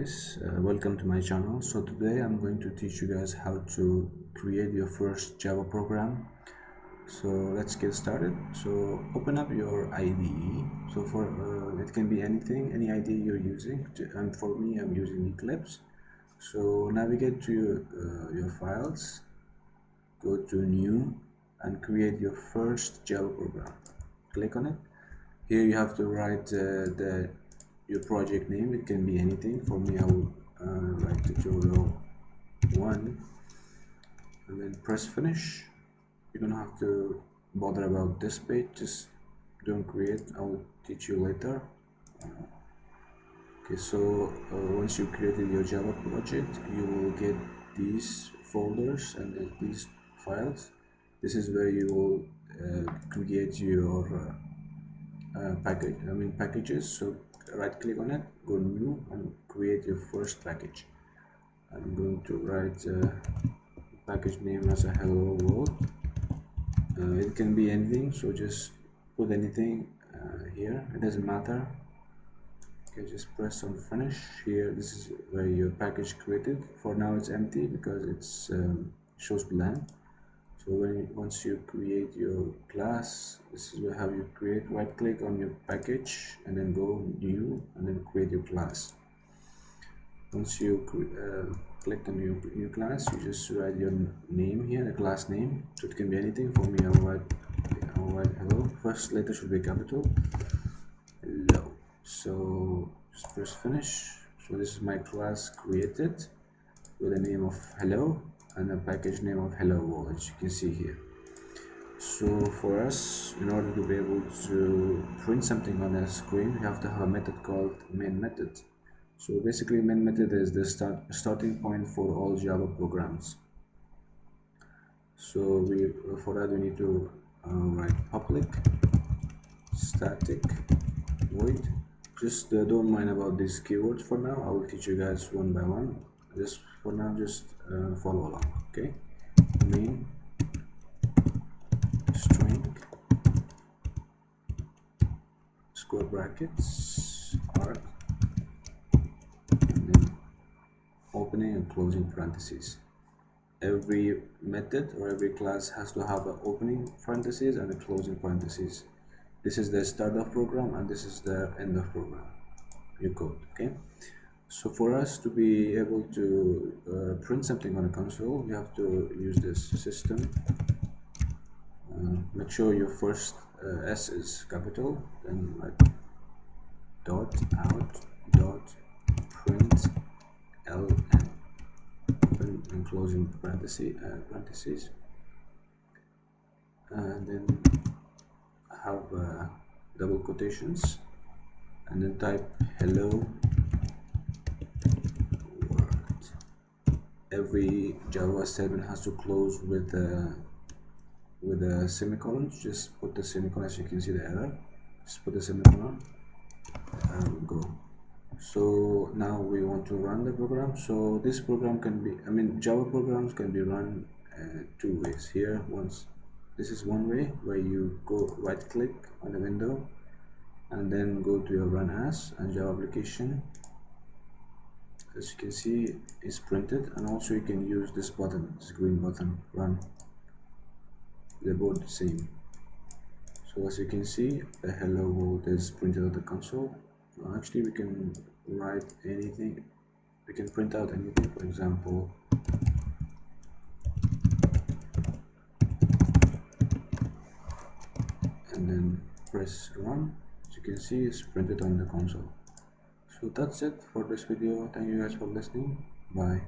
guys, welcome to my channel. So today I'm going to teach you guys how to create your first Java program. So let's get started. So open up your IDE. So for it can be anything, any IDE you're using, and for me I'm using Eclipse. So navigate to your files, go to new and create your first Java program. Click on it. Here you have to write your project name. It can be anything. For me, I will write tutorial 1 and then press finish. You don't have to bother about this page, just don't create. I will teach you later. Okay, so once you created your Java project, you will get these folders and these files. This is where you will create your packages. So right click on it, go new and create your first package. I'm going to write package name as a hello world. It can be anything, so just put anything here, it doesn't matter. Okay, just press on finish. Here this is where your package created. For now it's empty because it's shows blank. So once you create your class, this is how you create. Right click on your package and then go new and then create your class. Once you click on your new class, you just write your name here, the class name. So it can be anything. For me, I'll write hello. First letter should be capital. Hello. So just press finish. So this is my class created with the name of hello and a package name of hello world, as you can see here. So for us, in order to be able to print something on a screen, we have to have a method called main method. So basically main method is the starting point for all Java programs. So for that we need to write public static void. Just don't mind about these keywords for now. I will teach you guys one by one. Just for now, just follow along. Okay, main string square brackets arc and then opening and closing parentheses. Every method or every class has to have an opening parentheses and a closing parentheses. This is the start of program and this is the end of program, your code. Okay, so for us to be able to print something on a console, we have to use this system. Make sure your first S is capital, then like dot out dot print ln, open and closing parentheses, and then have double quotations and then type hello world. Every Java statement has to close with a semicolon. Just put the semicolon, as you can see the error. Just put the semicolon and go. So now we want to run the program. So this program can be, Java programs can be run two ways. Here, this is one way where you go right click on the window and then go to your run as and Java application. As you can see, it's printed, and also you can use this button, this green button, run. They're both the same. So as you can see, the hello world is printed on the console. Actually, we can write anything, we can print out anything. For example, and then press run. As you can see, it's printed on the console. So that's it for this video. Thank you guys for listening. Bye.